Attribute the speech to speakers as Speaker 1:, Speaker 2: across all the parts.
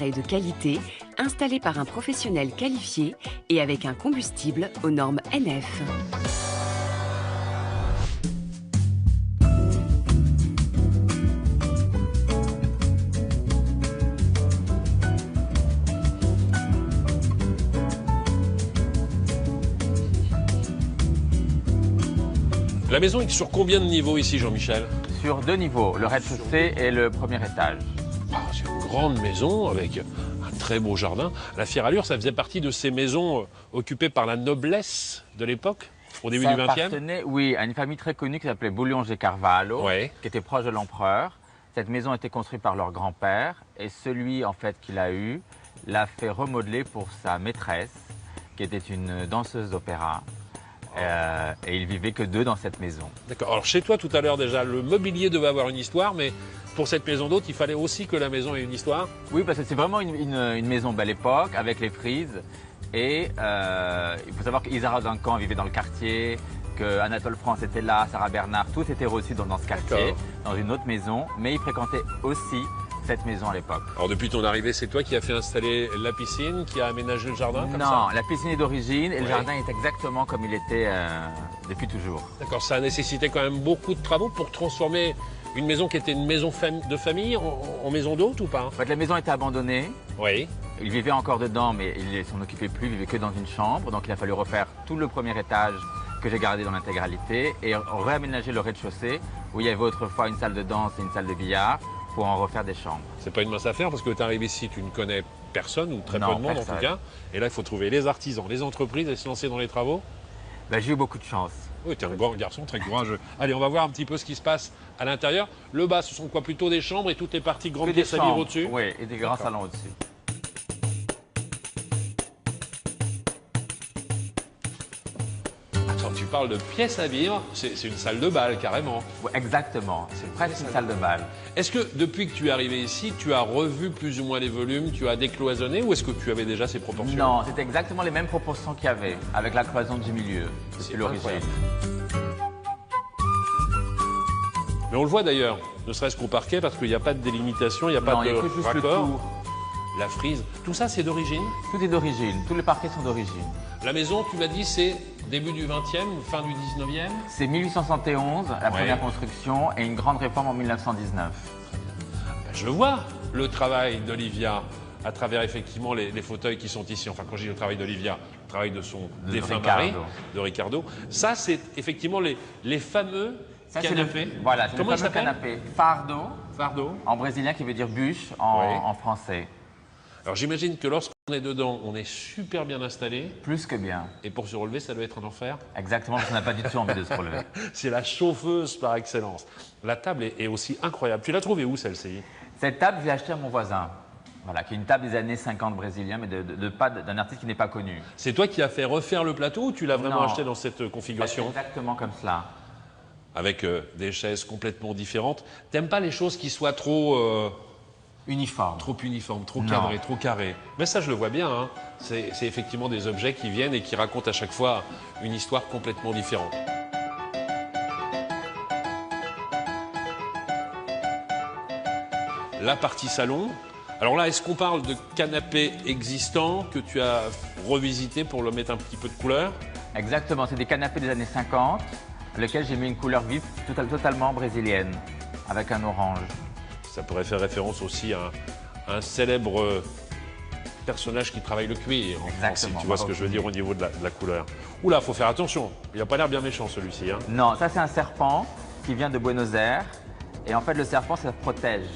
Speaker 1: et de qualité, installé par un professionnel qualifié et avec un combustible aux normes NF.
Speaker 2: La maison est sur combien de niveaux ici, Jean-Michel?
Speaker 3: Sur 2 niveaux, le rez-de-chaussée et le premier étage.
Speaker 2: Ah, c'est une grande maison avec un très beau jardin. La Fière-Allure, ça faisait partie de ces maisons occupées par la noblesse de l'époque, au début du XXe?
Speaker 3: Ça appartenait, oui, à une famille très connue qui s'appelait Bouillon-Carvalho,
Speaker 2: Ouais.
Speaker 3: qui était proche de l'empereur. Cette maison a été construite par leur grand-père et celui en fait qu'il a eu l'a fait remodeler pour sa maîtresse, qui était une danseuse d'opéra. Et ils vivaient que 2 dans cette maison.
Speaker 2: D'accord. Alors chez toi, tout à l'heure déjà, le mobilier devait avoir une histoire, mais pour cette maison d'hôte, il fallait aussi que la maison ait une histoire?
Speaker 3: Oui, parce que c'est vraiment une maison belle époque, avec les frises. Et il faut savoir qu'Isara Duncan vivait dans le quartier, que Anatole France était là, Sarah Bernard, tous étaient reçus dans ce quartier, dans une autre maison. Mais ils fréquentaient aussi cette maison à l'époque.
Speaker 2: Alors depuis ton arrivée, c'est toi qui as fait installer la piscine, qui a aménagé le jardin comme ça?
Speaker 3: Non, la piscine est d'origine et le jardin est exactement comme il était depuis toujours.
Speaker 2: D'accord, ça a nécessité quand même beaucoup de travaux pour transformer une maison qui était une maison de famille en maison d'hôte ou pas?
Speaker 3: En fait, la maison était abandonnée.
Speaker 2: Oui.
Speaker 3: Il vivait encore dedans, mais il ne s'en occupait plus, il vivait que dans une chambre. Donc il a fallu refaire tout le premier étage que j'ai gardé dans l'intégralité et réaménager le rez-de-chaussée où il y avait autrefois une salle de danse et une salle de billard pour en refaire des chambres.
Speaker 2: C'est pas une mince affaire parce que tu arrives ici, tu ne connais personne ou très peu de monde
Speaker 3: personne.
Speaker 2: en tout cas. Et là, il faut trouver les artisans, les entreprises et se lancer dans les travaux.
Speaker 3: Ben, j'ai eu beaucoup de chance.
Speaker 2: Oui, tu es un grand garçon, très courageux. Allez, on va voir un petit peu ce qui se passe à l'intérieur. Le bas, ce sont quoi? Plutôt des chambres et toutes les parties grandes pièces à vivre au-dessus?
Speaker 3: Oui, et des grands salons au-dessus.
Speaker 2: Quand tu parles de pièces à vivre, c'est une salle de bal carrément.
Speaker 3: Oui, exactement, c'est presque une salle de bal.
Speaker 2: Est-ce que depuis que tu es arrivé ici, tu as revu plus ou moins les volumes, tu as décloisonné ou est-ce que tu avais déjà ces proportions?
Speaker 3: Non, c'était exactement les mêmes proportions qu'il y avait, avec la cloison du milieu. C'est l'origine.
Speaker 2: Mais on le voit d'ailleurs, ne serait-ce qu'au parquet, parce qu'il n'y a pas de délimitation, il n'y a pas
Speaker 3: Non, il y a
Speaker 2: de
Speaker 3: que juste le
Speaker 2: raccord.
Speaker 3: tour.
Speaker 2: La frise, tout ça c'est d'origine?
Speaker 3: Tout est d'origine, tous les parquets sont d'origine.
Speaker 2: La maison, tu m'as dit, c'est début du 20e ou fin du 19e?
Speaker 3: C'est 1871, la première construction, et une grande réforme en 1919.
Speaker 2: Je vois le travail d'Olivia à travers effectivement les fauteuils qui sont ici. Enfin, quand je dis le travail d'Olivia, le travail de son défunt mari, de Ricardo. Ça, c'est effectivement les fameux canapés.
Speaker 3: Voilà, c'est
Speaker 2: Comment
Speaker 3: le
Speaker 2: il
Speaker 3: fameux
Speaker 2: s'appelle?
Speaker 3: canapé fardo,
Speaker 2: Fardeau.
Speaker 3: en brésilien qui veut dire bûche en français.
Speaker 2: Alors j'imagine que lorsqu'on est dedans, on est super bien installé.
Speaker 3: Plus que bien.
Speaker 2: Et pour se relever, ça doit être un enfer.
Speaker 3: Exactement, parce qu'on n'a pas du tout envie de se relever.
Speaker 2: C'est la chauffeuse par excellence. La table est aussi incroyable. Tu l'as trouvée où celle-ci?
Speaker 3: Cette table, je l'ai achetée à mon voisin. Voilà, qui est une table des années 50 brésilienne, mais d'un artiste qui n'est pas connu.
Speaker 2: C'est toi qui as fait refaire le plateau ou tu l'as vraiment
Speaker 3: Non.
Speaker 2: acheté dans cette configuration?
Speaker 3: C'est exactement comme cela.
Speaker 2: Avec des chaises complètement différentes. T'aimes pas les choses qui soient trop
Speaker 3: Uniforme.
Speaker 2: uniformes, trop
Speaker 3: Non.
Speaker 2: cadrées, trop carrées? Mais ça, je le vois bien. Hein. C'est effectivement des objets qui viennent et qui racontent à chaque fois une histoire complètement différente. La partie salon. Alors là, est-ce qu'on parle de canapé existant que tu as revisité pour le mettre un petit peu de couleur?
Speaker 3: Exactement, c'est des canapés des années 50, lesquels j'ai mis une couleur vive totalement brésilienne, avec un orange.
Speaker 2: Ça pourrait faire référence aussi à un célèbre personnage qui travaille le cuir en France, si tu vois ce que je veux dire au niveau de la couleur. Oula, faut faire attention. Il n'a pas l'air bien méchant celui-ci. Hein.
Speaker 3: Non, ça c'est un serpent qui vient de Buenos Aires. Et en fait, le serpent, ça protège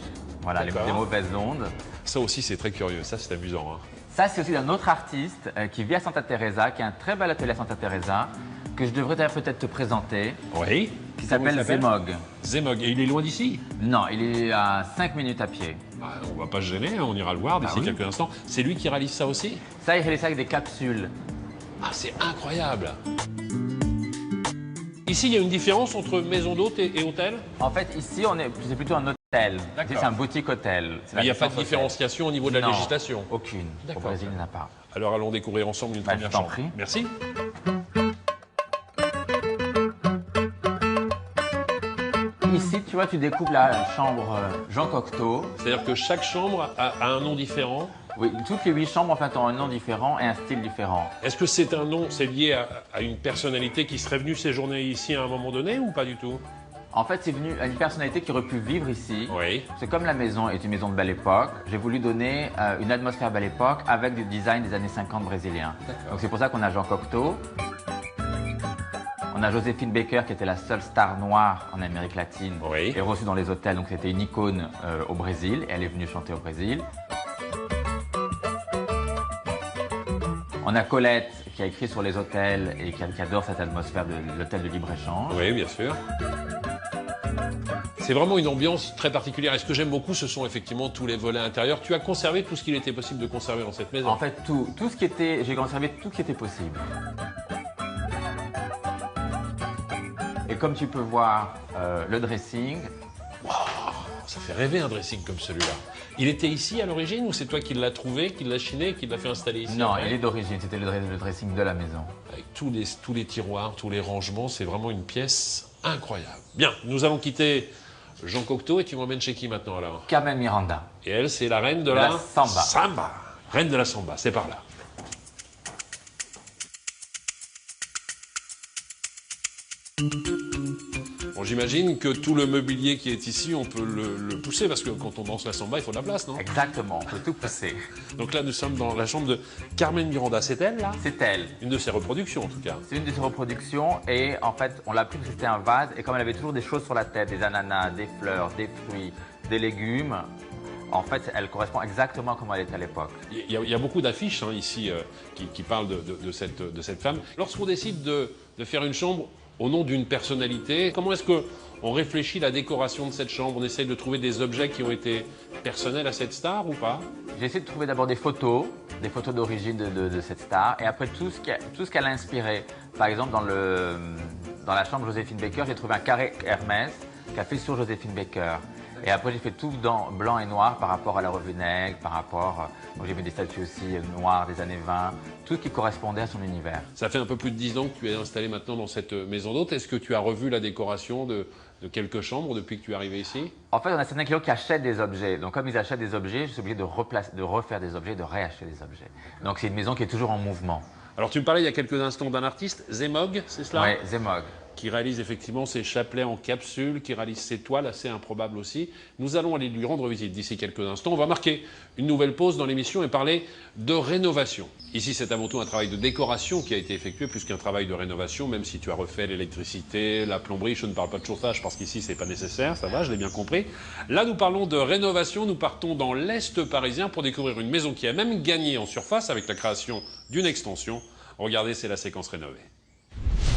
Speaker 3: voilà, les mauvaises ondes.
Speaker 2: Ça aussi, c'est très curieux. Ça, c'est amusant. Hein.
Speaker 3: Ça, c'est aussi d'un autre artiste qui vit à Santa Teresa, qui a un très bel atelier à Santa Teresa, que je devrais peut-être te présenter.
Speaker 2: Oui.
Speaker 3: Qui s'appelle Zemog.
Speaker 2: Zemog. Et il est loin d'ici?
Speaker 3: Non, il est à 5 minutes à pied.
Speaker 2: Bah, on va pas se gêner, on ira le voir d'ici quelques instants. C'est lui qui réalise ça aussi?
Speaker 3: Ça, il réalise ça avec des capsules.
Speaker 2: Ah, c'est incroyable! Ici, il y a une différence entre maison d'hôte et hôtel?
Speaker 3: En fait, ici, c'est plutôt un hôtel. Ici, c'est un boutique hôtel.
Speaker 2: Mais il n'y a pas de différenciation au niveau de la législation?
Speaker 3: Aucune. Au Brésil, il n'y en a pas.
Speaker 2: Alors, allons découvrir ensemble une première chambre.
Speaker 3: Prie.
Speaker 2: Merci.
Speaker 3: Ici, tu vois, tu découpes la chambre Jean Cocteau.
Speaker 2: C'est-à-dire que chaque chambre a un nom différent.
Speaker 3: Oui, toutes les 8 chambres en fait ont un nom différent et un style différent.
Speaker 2: Est-ce que c'est un nom, c'est lié à une personnalité qui serait venue séjourner ici à un moment donné ou pas du tout?
Speaker 3: En fait, c'est venu à une personnalité qui aurait pu vivre ici.
Speaker 2: Oui.
Speaker 3: C'est comme la maison est une maison de belle époque, j'ai voulu donner une atmosphère belle époque avec du design des années 50 brésiliens. Donc c'est pour ça qu'on a Jean Cocteau. On a Joséphine Baker qui était la seule star noire en Amérique latine
Speaker 2: Oui.
Speaker 3: et reçue dans les hôtels, donc c'était une icône au Brésil et elle est venue chanter au Brésil. On a Colette qui a écrit sur les hôtels et qui adore cette atmosphère de l'hôtel de libre-échange.
Speaker 2: Oui, bien sûr. C'est vraiment une ambiance très particulière. Et ce que j'aime beaucoup, ce sont effectivement tous les volets intérieurs. Tu as conservé tout ce qu'il était possible de conserver dans cette maison.
Speaker 3: En fait, j'ai conservé tout ce qui était possible. Et comme tu peux voir, le dressing.
Speaker 2: Ça fait rêver un dressing comme celui-là. Il était ici à l'origine ou c'est toi qui l'as trouvé, qui l'as chiné, qui l'a fait installer ici?
Speaker 3: Non,
Speaker 2: après?
Speaker 3: il est d'origine, c'était le dressing de la maison.
Speaker 2: Avec tous les tiroirs, tous les rangements, c'est vraiment une pièce incroyable. Bien, nous allons quitter Jean Cocteau et tu m'emmènes chez qui maintenant alors?
Speaker 3: Carmen Miranda.
Speaker 2: Et elle, c'est la reine de
Speaker 3: La
Speaker 2: la
Speaker 3: samba.
Speaker 2: Samba. Reine de la samba, c'est par là. Bon, j'imagine que tout le mobilier qui est ici, on peut le pousser parce que quand on danse la samba, il faut de la place, non?
Speaker 3: Exactement, on peut tout pousser.
Speaker 2: Donc là, nous sommes dans la chambre de Carmen Miranda. C'est elle, là?
Speaker 3: C'est elle.
Speaker 2: Une de ses reproductions, en tout cas.
Speaker 3: C'est une de ses reproductions et en fait, on l'a pris parce que c'était un vase et comme elle avait toujours des choses sur la tête, des ananas, des fleurs, des fruits, des légumes, en fait, elle correspond exactement comme elle était à l'époque.
Speaker 2: Il y a beaucoup d'affiches hein, ici qui parlent de cette femme. Lorsqu'on décide de faire une chambre au nom d'une personnalité, comment est-ce qu'on réfléchit la décoration de cette chambre? On essaye de trouver des objets qui ont été personnels à cette star ou pas?
Speaker 3: J'ai essayé de trouver d'abord des photos d'origine de cette star et après tout ce qu'elle a inspiré. Par exemple, dans la chambre Joséphine Baker, j'ai trouvé un carré Hermès qu'a fait sur Joséphine Baker. Et après, j'ai fait tout dans blanc et noir par rapport à la revue Nègre, par rapport... Donc j'ai mis des statues aussi noires des années 20, tout ce qui correspondait à son univers.
Speaker 2: Ça fait un peu plus de 10 ans que tu es installé maintenant dans cette maison d'hôte. Est-ce que tu as revu la décoration de quelques chambres depuis que tu es arrivé ici?
Speaker 3: En fait, on a certains clients qui achètent des objets. Donc comme ils achètent des objets, je suis obligé de refaire des objets, de réacheter des objets. Donc c'est une maison qui est toujours en mouvement.
Speaker 2: Alors tu me parlais il y a quelques instants d'un artiste, Zemog, c'est cela?
Speaker 3: Oui, Zemog.
Speaker 2: Qui réalise effectivement ces chapelets en capsule, qui réalise ces toiles assez improbables aussi. Nous allons aller lui rendre visite d'ici quelques instants. On va marquer une nouvelle pause dans l'émission et parler de rénovation. Ici, c'est avant tout un travail de décoration qui a été effectué plus qu'un travail de rénovation, même si tu as refait l'électricité, la plomberie. Je ne parle pas de chauffage parce qu'ici, c'est pas nécessaire, ça va, je l'ai bien compris. Là, nous parlons de rénovation. Nous partons dans l'Est parisien pour découvrir une maison qui a même gagné en surface avec la création d'une extension. Regardez, c'est la séquence rénovée.